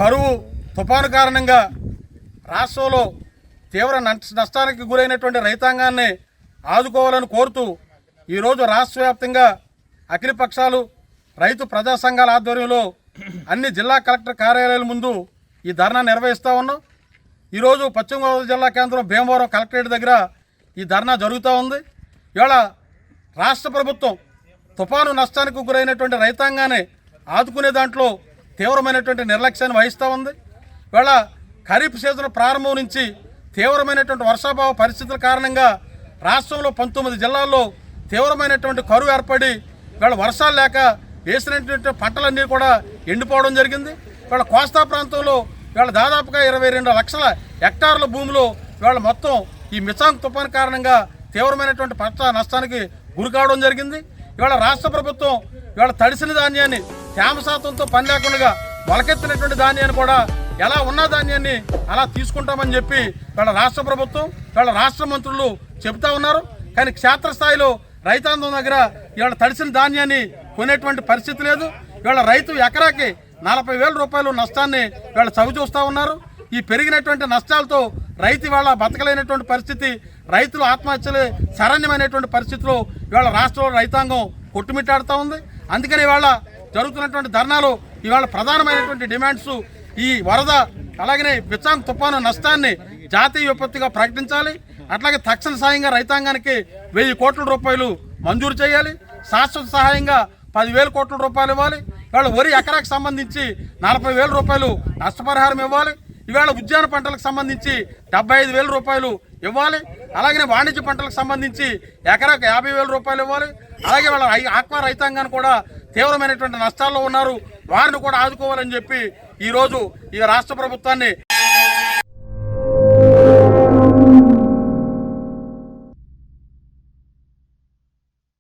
కరువు తుఫాను కారణంగా రాష్ట్రంలో తీవ్ర నష్టానికి గురైనటువంటి రైతాంగాన్ని ఆదుకోవాలని కోరుతూ ఈరోజు రాష్ట్ర వ్యాప్తంగా అఖిల పక్షాలు రైతు ప్రజా సంఘాల ఆధ్వర్యంలో అన్ని జిల్లా కలెక్టర్ కార్యాలయాల ముందు ఈ ధర్నా నిర్వహిస్తూ ఉన్నాం. ఈరోజు పశ్చిమ గోదావరి జిల్లా కేంద్రం భీమవరం కలెక్టరేట్ దగ్గర ఈ ధర్నా జరుగుతూ ఉంది. ఇవాళ రాష్ట్ర ప్రభుత్వం తుఫాను నష్టానికి గురైనటువంటి రైతాంగాన్ని ఆదుకునే దాంట్లో తీవ్రమైనటువంటి నిర్లక్ష్యాన్ని వహిస్తూ ఉంది. ఇవాళ ఖరీఫ్ సీజన్ ప్రారంభం నుంచి తీవ్రమైనటువంటి వర్షాభావ పరిస్థితుల కారణంగా రాష్ట్రంలో 19 జిల్లాల్లో తీవ్రమైనటువంటి కరువు ఏర్పడి ఇవాళ వర్షాలు లేక వేసినటువంటి పంటలన్నీ కూడా ఎండిపోవడం జరిగింది. ఇవాళ కోస్తా ప్రాంతంలో ఇవాళ దాదాపుగా 22 లక్షల హెక్టార్ల భూమిలో ఇవాళ మొత్తం ఈ మిసాంగ్ తుఫాను కారణంగా తీవ్రమైనటువంటి పంట నష్టానికి గురి కావడం జరిగింది. ఇవాళ రాష్ట్ర ప్రభుత్వం ఇవాళ తడిసిన ధాన్యాన్ని తేమ శాతంతో పని లేకుండా మొలకెత్తినటువంటి ధాన్యాన్ని కూడా ఎలా ఉన్న ధాన్యాన్ని అలా తీసుకుంటామని చెప్పి ఇవాళ రాష్ట్ర ప్రభుత్వం ఇవాళ రాష్ట్ర మంత్రులు చెబుతా ఉన్నారు. కానీ క్షేత్రస్థాయిలో రైతాంగం దగ్గర ఇవాళ తడిసిన ధాన్యాన్ని కొనేటువంటి పరిస్థితి లేదు. ఇవాళ రైతు ఎకరాకి 40,000 రూపాయలు నష్టాన్ని ఇవాళ చవి చూస్తూ ఉన్నారు. ఈ పెరిగినటువంటి నష్టాలతో రైతు ఇవాళ బతకలేనటువంటి పరిస్థితి, రైతులు ఆత్మహత్యలే శరణ్యమైనటువంటి పరిస్థితిలో ఇవాళ రాష్ట్రంలో రైతాంగం కొట్టుమిట్టాడుతూ ఉంది. అందుకని ఇవాళ జరుగుతున్నటువంటి ధర్నాలో ఇవాళ ప్రధానమైనటువంటి డిమాండ్స్ ఈ వరద అలాగనే మిసాంగ్ తుఫాను నష్టాన్ని జాతీయ విపత్తుగా ప్రకటించాలి. అట్లాగే తక్షణ సాయంగా రైతాంగానికి 1000 కోట్ల రూపాయలు మంజూరు చేయాలి. శాశ్వత సహాయంగా 10,000 కోట్ల రూపాయలు ఇవ్వాలి. ఇవాళ వరి ఎకరాకు సంబంధించి 40,000 రూపాయలు నష్టపరిహారం ఇవ్వాలి. ఇవాళ ఉద్యాన పంటలకు సంబంధించి 75,000 రూపాయలు ఇవ్వాలి. అలాగే వాణిజ్య పంటలకు సంబంధించి ఎకరాకు 50,000 రూపాయలు ఇవ్వాలి. అలాగే వాళ్ళ ఆక్వా రైతాంగాన్ని కూడా తీవ్రమైనటువంటి నష్టాల్లో ఉన్నారు, వారిని కూడా ఆదుకోవాలని చెప్పి ఈరోజు ఈ రాష్ట్ర ప్రభుత్వాన్ని